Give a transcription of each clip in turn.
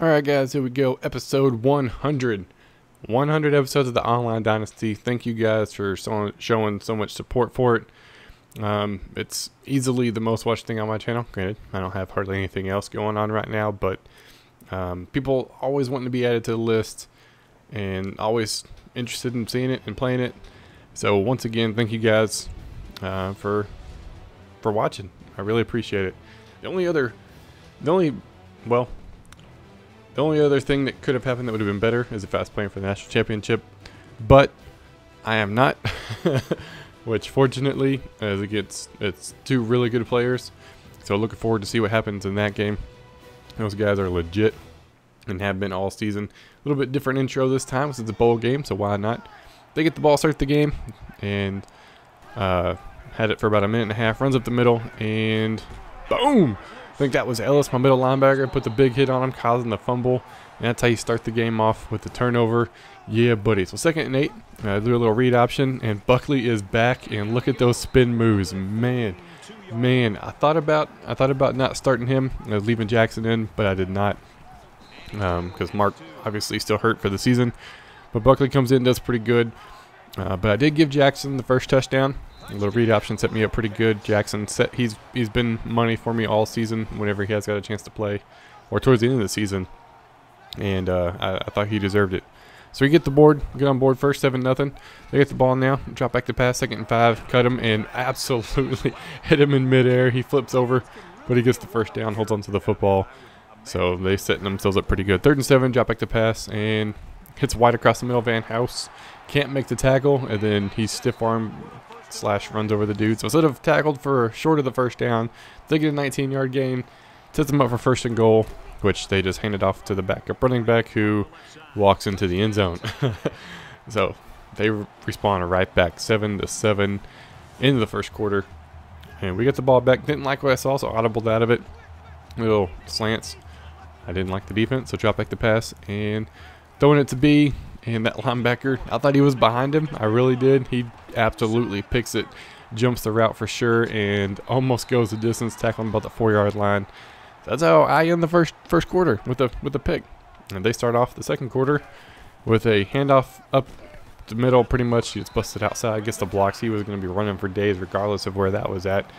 Alright guys, here we go. Episode 100. 100 episodes of the Online Dynasty. Thank you guys for showing so much support for it. It's easily the most watched thing on my channel. Granted, I don't have hardly anything else going on right now, but people always wanting to be added to the list and always interested in seeing it and playing it. So once again, thank you guys for watching. I really appreciate it. The only other thing that could have happened that would have been better is if I was playing for the national championship, but I am not. Which fortunately, as it's two really good players, so looking forward to see what happens in that game. Those guys are legit and have been all season. A little bit different intro this time since it's a bowl game, so why not? They get the ball, start the game, and had it for about a minute and a half. Runs up the middle, and boom! I think that was Ellis, my middle linebacker, put the big hit on him, causing the fumble. And that's how you start the game off, with the turnover. Yeah, buddy. So 2nd and 8, do a little read option, and Buckley is back. And look at those spin moves, man. I thought about not starting him. I was leaving Jackson in, but I did not, because Mark obviously still hurt for the season. But Buckley comes in, does pretty good. But I did give Jackson the first touchdown. A little read option set me up pretty good. Jackson he's been money for me all season whenever he has got a chance to play, or towards the end of the season. And I thought he deserved it. So we get on board first, 7-0. They get the ball now, drop back to pass, 2nd and 5, cut him, and absolutely hit him in midair. He flips over, but he gets the first down, holds on to the football. So they setting themselves up pretty good. 3rd and 7, drop back to pass, and hits wide across the middle. Van House can't make the tackle, and then he stiff arm / runs over the dude. So instead of tackled for short of the first down, they get a 19-yard gain, sets them up for 1st and goal, which they just handed off to the backup running back, who walks into the end zone. So they respond right back, 7-7 into the first quarter, and we get the ball back. Didn't like what I saw, so audibled out of it. Little slants. I didn't like the defense, so drop back the pass and throwing it to B. And that linebacker, I thought he was behind him. I really did. He absolutely picks it, jumps the route for sure, and almost goes the distance, tackling about the 4-yard line. That's how I end the first quarter, with a pick. And they start off the second quarter with a handoff up the middle. Pretty much, it's busted outside, gets the blocks. He was going to be running for days, regardless of where that was at.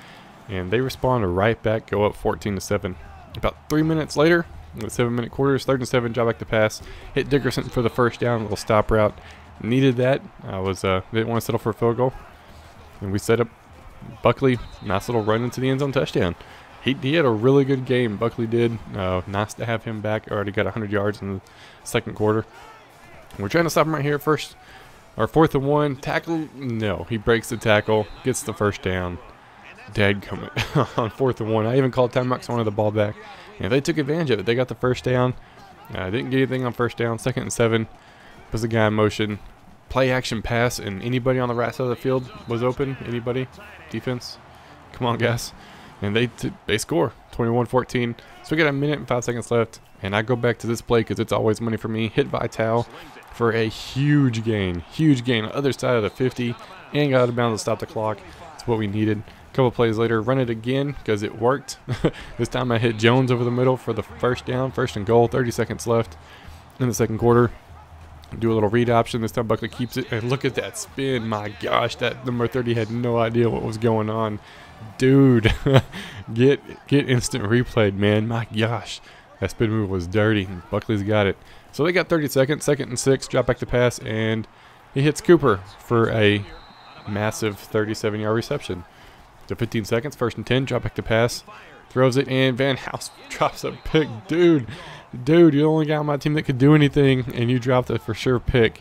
And they respond right back, go up 14-7. About 3 minutes later, with 7-minute quarters, 3rd and 7, drop back to pass, hit Dickerson for the first down, little stop route. Needed that. I didn't want to settle for a field goal, and we set up Buckley. Nice little run into the end zone touchdown. He had a really good game. Buckley did. Nice to have him back. Already got 100 yards in the second quarter. We're trying to stop him right here first. Our 4th and 1 tackle. No, he breaks the tackle, gets the first down. Dadgummit on 4th and 1. I even called timeout, so I wanted the ball back. And they took advantage of it. They got the first down. Didn't get anything on 1st down. 2nd and 7. Was the guy in motion. Play action pass, and anybody on the right side of the field was open. Anybody? Defense? Come on, guys. And they score 21-14. So we got a minute and 5 seconds left. And I go back to this play because it's always money for me. Hit Vital for a huge gain. Huge gain on the other side of the 50. And got out of bounds to stop the clock. That's what we needed. A couple plays later, run it again because it worked. This time I hit Jones over the middle for the first down, 1st and goal, 30 seconds left in the second quarter. Do a little read option. This time Buckley keeps it, and look at that spin. My gosh, that number 30 had no idea what was going on. Dude, get instant replayed, man. My gosh, that spin move was dirty. Buckley's got it. So they got 30 seconds, 2nd and 6, drop back to pass, and he hits Cooper for a massive 37-yard reception. So 15 seconds, 1st and 10, drop back to pass, throws it, and Van House drops a pick. Dude, you're the only guy on my team that could do anything, and you dropped a for sure pick.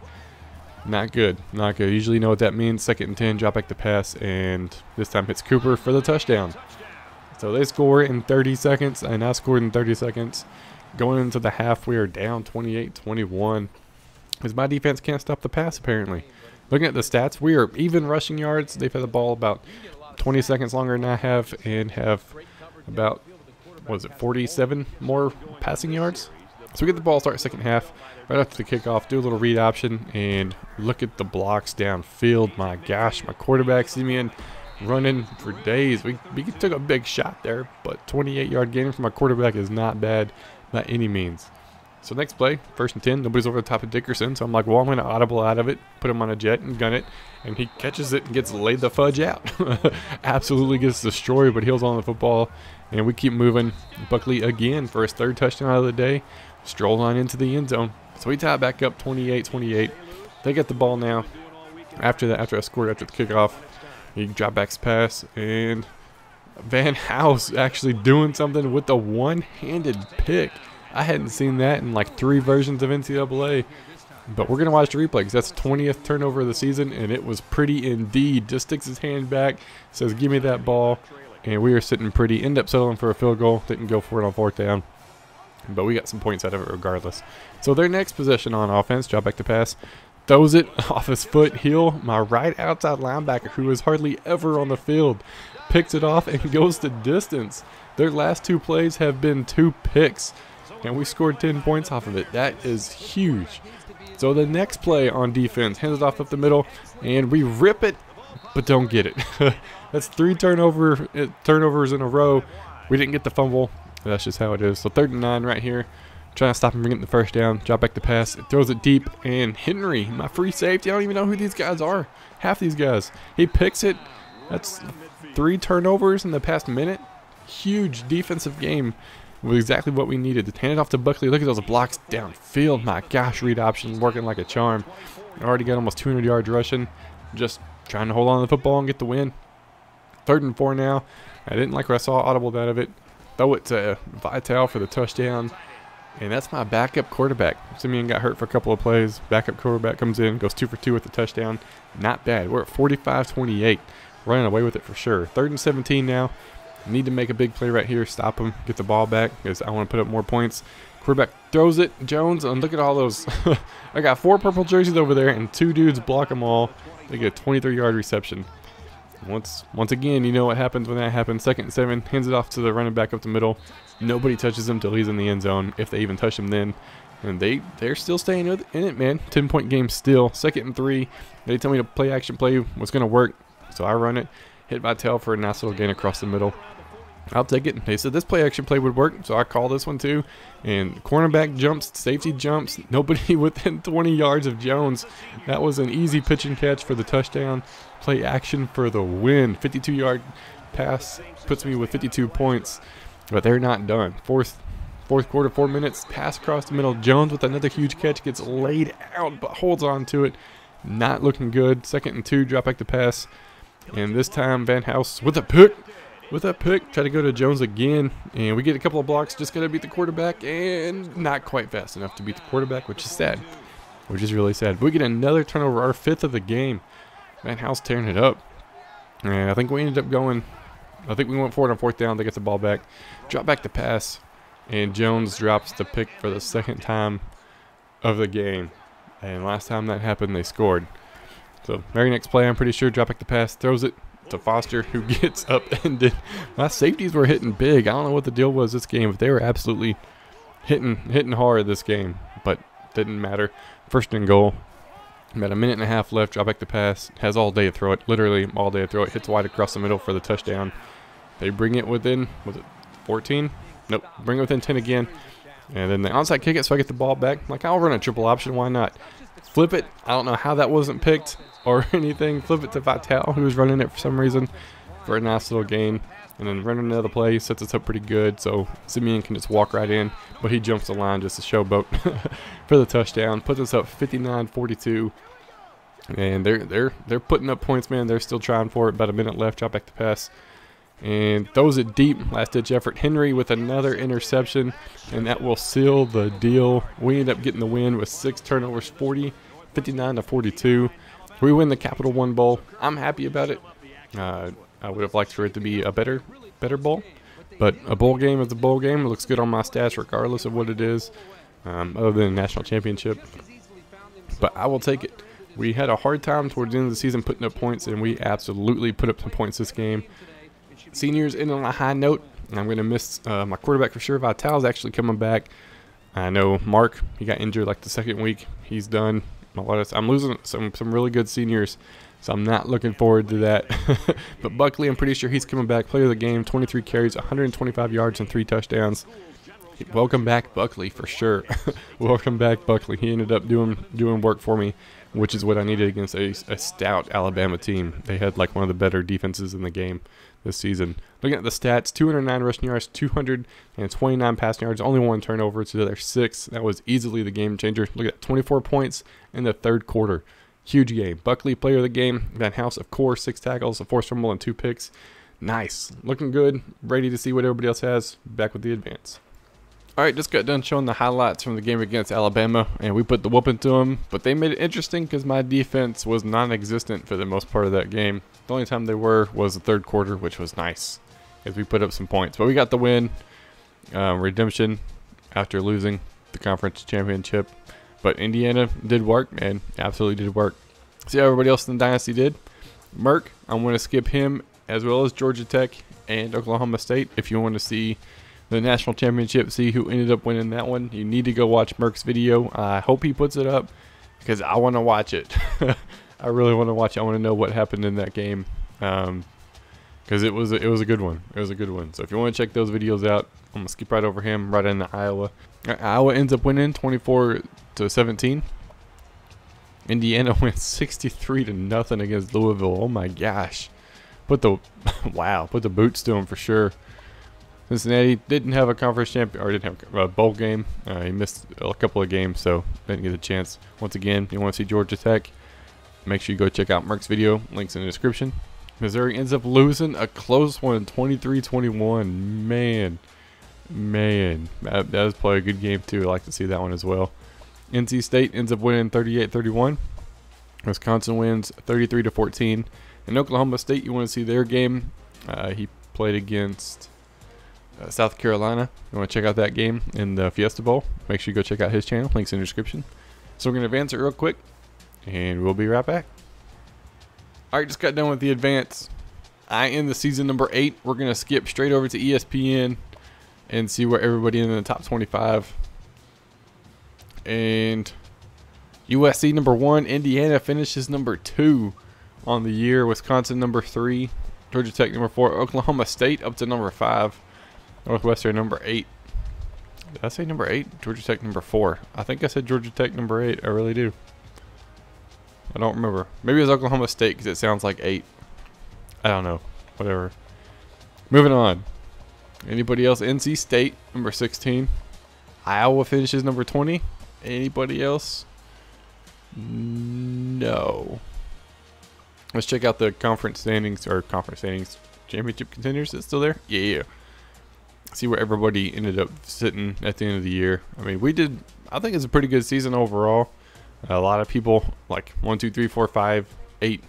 Not good. Usually know what that means. 2nd and 10, drop back to pass, and this time hits Cooper for the touchdown. So they score in 30 seconds, and I scored in 30 seconds. Going into the half, we are down 28-21, because my defense can't stop the pass, apparently. Looking at the stats, we are even rushing yards. They've had the ball about 20 seconds longer than I have, and have about, 47 more passing yards. So we get the ball, start second half, right after the kickoff, do a little read option, and look at the blocks downfield. My gosh, my quarterback, Simeon, running for days. We took a big shot there, but 28-yard gain from my quarterback is not bad by any means. So next play, 1st and 10, nobody's over the top of Dickerson. So I'm like, well, I'm going to audible out of it, put him on a jet and gun it. And he catches it and gets laid the fudge out. Absolutely gets destroyed, but heels on the football. And we keep moving. Buckley again for his 3rd touchdown of the day. Strolls on into the end zone. So we tie it back up 28-28. They get the ball now. After that, after I scored after the kickoff, he drop backs pass. And Van House actually doing something with the one-handed pick. I hadn't seen that in like 3 versions of NCAA. But we're going to watch the replay because that's the 20th turnover of the season, and it was pretty indeed. Just sticks his hand back, says, give me that ball. And we were sitting pretty. End up settling for a field goal. Didn't go for it on 4th down. But we got some points out of it regardless. So their next possession on offense, drop back to pass. Throws it off his foot. Heel, my right outside linebacker, who is hardly ever on the field, picks it off and goes the distance. Their last 2 plays have been 2 picks. And we scored 10 points off of it. That is huge. So the next play on defense, hands it off up the middle, and we rip it, but don't get it. That's 3 turnovers in a row. We didn't get the fumble. That's just how it is. So 3rd and 9 right here. Trying to stop him from getting the 1st down. Drop back to pass. It throws it deep, and Henry, my free safety, I don't even know who these guys are. Half these guys. He picks it. That's 3 turnovers in the past minute. Huge defensive game. Was exactly what we needed. To hand it off to Buckley. Look at those blocks downfield. My gosh, read option working like a charm. Already got almost 200 yards rushing. Just trying to hold on to the football and get the win. 3rd and 4 now. I didn't like what I saw audible out of it. Throw it to Vital for the touchdown. And that's my backup quarterback. Simeon got hurt for a couple of plays. Backup quarterback comes in, goes 2 for 2 with the touchdown. Not bad. We're at 45-28. Running away with it for sure. 3rd and 17 now. Need to make a big play right here. Stop him. Get the ball back because I want to put up more points. Quarterback throws it. Jones, and look at all those. I got 4 purple jerseys over there, and 2 dudes block them all. They get a 23-yard reception. Once again, you know what happens when that happens. 2nd and 7. Hands it off to the running back up the middle. Nobody touches him till he's in the end zone, if they even touch him then. And they're still staying in it, man. 10-point game still. 2nd and 3. They tell me to play action play was going to work, so I run it. Hit Vital for a nice little gain across the middle. I'll take it. They said this play action play would work, so I call this one too. And cornerback jumps, safety jumps, nobody within 20 yards of Jones. That was an easy pitch and catch for the touchdown. Play action for the win. 52-yard pass puts me with 52 points, but they're not done. Fourth quarter, 4 minutes, pass across the middle. Jones with another huge catch gets laid out, but holds on to it. Not looking good. 2nd and 2, drop back to pass. And this time Van House with a pick. Try to go to Jones again, and we get a couple of blocks. Just got to beat the quarterback, and not quite fast enough to beat the quarterback, which is sad. Which is really sad. We get another turnover, our 5th of the game. Van House tearing it up. And I think we ended up going, I think we went for it on 4th down. They get the ball back. Drop back to pass, and Jones drops the pick for the 2nd time of the game. And last time that happened, they scored. So, very next play, I'm pretty sure, drop back the pass, throws it to Foster, who gets upended. My safeties were hitting big. I don't know what the deal was this game, but they were absolutely hitting hard this game. But didn't matter. 1st and goal. About a minute and a half left. Drop back the pass. Has all day to throw it. Literally all day to throw it. Hits wide across the middle for the touchdown. They bring it within, was it 14? Nope. Bring it within 10 again. And then they onside kick it, so I get the ball back. Like, I'll run a triple option. Why not? Flip it. I don't know how that wasn't picked or anything. Flip it to Vital, who was running it for some reason, for a nice little gain. And then run another play. Sets us up pretty good. So Simeon can just walk right in. But he jumps the line just to showboat for the touchdown. Puts us up 59-42. And they're putting up points, man. They're still trying for it. About a minute left. Drop back the pass. And throws it deep. Last-ditch effort. Henry with another interception. And that will seal the deal. We end up getting the win with 6 turnovers, 59-42. We win the Capital One Bowl. I'm happy about it. I would have liked for it to be a better bowl. But a bowl game is a bowl game. It looks good on my stats regardless of what it is, other than a national championship. But I will take it. We had a hard time towards the end of the season putting up points, and we absolutely put up some points this game. Seniors in on a high note. I'm going to miss my quarterback for sure. Vital's actually coming back. I know Mark, he got injured like the 2nd week. He's done. I'm losing some really good seniors, so I'm not looking forward to that. But Buckley, I'm pretty sure he's coming back. Player of the game, 23 carries, 125 yards, and 3 touchdowns. Welcome back, Buckley, for sure. Welcome back, Buckley. He ended up doing work for me, which is what I needed against a stout Alabama team. They had like one of the better defenses in the game this season. Looking at the stats, 209 rushing yards, 229 passing yards, only one turnover to their 6. That was easily the game changer. Look at that, 24 points in the third quarter. Huge game. Buckley, player of the game. Van House, of course, 6 tackles, a forced fumble, and 2 picks. Nice. Looking good. Ready to see what everybody else has. Back with the advance. Alright, just got done showing the highlights from the game against Alabama, and we put the whooping to them, but they made it interesting because my defense was non-existent for the most part of that game. The only time they was the third quarter, which was nice, as we put up some points. But we got the win, redemption, after losing the conference championship. But Indiana did work, man, absolutely did work. See how everybody else in the Dynasty did? Merck, I'm going to skip him, as well as Georgia Tech and Oklahoma State. If you want to see the national championship, see who ended up winning that one, you need to go watch Merck's video. I hope he puts it up because I want to watch it. I really want to watch it. I want to know what happened in that game because it was a good one. It was a good one. So if you want to check those videos out, I'm gonna skip right over him, right into Iowa. Iowa ends up winning 24-17. Indiana wins 63-0 against Louisville. Oh my gosh. Put the boots to him for sure. Cincinnati didn't have a conference champion, or didn't have a bowl game. He missed a couple of games, so didn't get a chance. Once again, you want to see Georgia Tech, make sure you go check out Merck's video. Links in the description. Missouri ends up losing a close one, 23-21. Man, that was probably a good game too. I like to see that one as well. NC State ends up winning 38-31. Wisconsin wins 33-14. And Oklahoma State, you want to see their game. He played against South Carolina. You want to check out that game in the Fiesta Bowl, make sure you go check out his channel. Links in the description. So we're going to advance it real quick, and we'll be right back. Alright, just got done with the advance. I end the season number 8. We're going to skip straight over to ESPN and see where everybody in the top 25. And USC number 1. Indiana finishes number 2 on the year. Wisconsin number 3. Georgia Tech number 4. Oklahoma State up to number 5. Northwestern number 8. Did I say number 8? Georgia Tech number 4. I think I said Georgia Tech number 8. I really do. I don't remember. Maybe it was Oklahoma State because it sounds like 8. I don't know. Whatever. Moving on. Anybody else? NC State number 16. Iowa finishes number 20. Anybody else? No. Let's check out the conference standings, championship contenders. Is it still there? Yeah. See where everybody ended up sitting at the end of the year. I mean, I think it's a pretty good season overall. A lot of people, like 1, 2, 3, 4, 5, 8.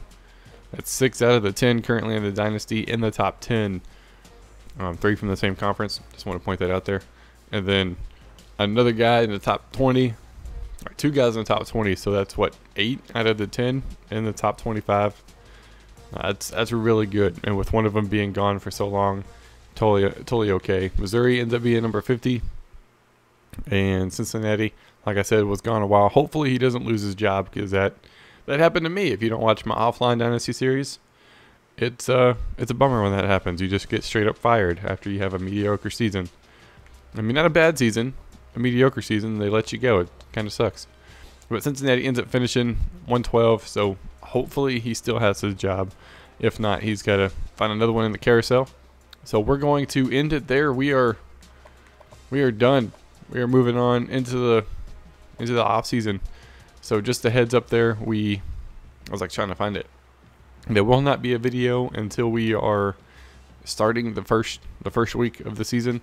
That's 6 out of the 10 currently in the Dynasty in the top 10. 3 from the same conference. Just want to point that out there. And then another guy in the top 20. Or 2 guys in the top 20. So that's what, 8 out of the 10 in the top 25. That's really good. And with one of them being gone for so long, totally okay. Missouri ends up being number 50. And Cincinnati, like I said, was gone a while. Hopefully he doesn't lose his job, because that happened to me. If you don't watch my offline Dynasty series, it's a bummer when that happens. You just get straight up fired after you have a mediocre season. I mean, not a bad season, a mediocre season. They let you go. It kind of sucks. But Cincinnati ends up finishing 112, so hopefully he still has his job. If not, he's got to find another one in the carousel. So we're going to end it there. We are done. We are moving on into the off season. So just a heads up there, I was like trying to find it. There will not be a video until we are starting the first week of the season.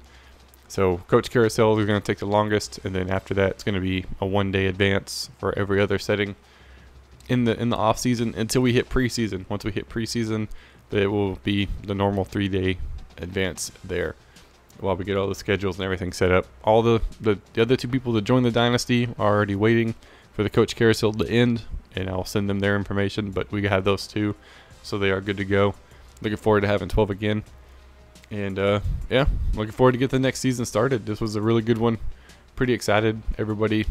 So Coach Carousel is going to take the longest, and then after that it's going to be a 1-day advance for every other setting in the off season until we hit preseason. Once we hit preseason, it will be the normal 3-day advance there, while we get all the schedules and everything set up. All the other 2 people to join the Dynasty are already waiting for the Coach Carousel to end, and I'll send them their information, but we have those 2, so they are good to go. Looking forward to having 12 again. And yeah, looking forward to get the next season started. This was a really good one. Pretty excited. Everybody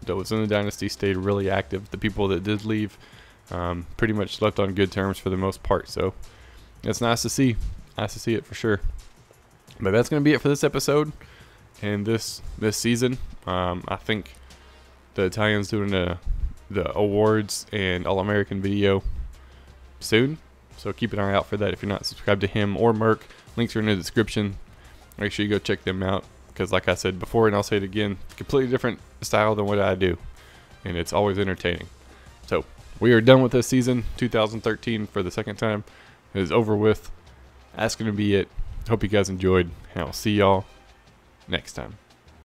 that was in the Dynasty stayed really active. The people that did leave pretty much left on good terms for the most part, so it's nice to see. Nice to see it for sure. But that's going to be it for this episode. in this season. I think the Italian's doing the awards and All-American video soon, so keep an eye out for that. If you're not subscribed to him or Merck, links are in the description. Make sure you go check them out, because like I said before, and I'll say it again, completely different style than what I do, and it's always entertaining. So we are done with this season, 2013, for the second time. It is over with. That's going to be it. Hope you guys enjoyed, and I'll see y'all next time.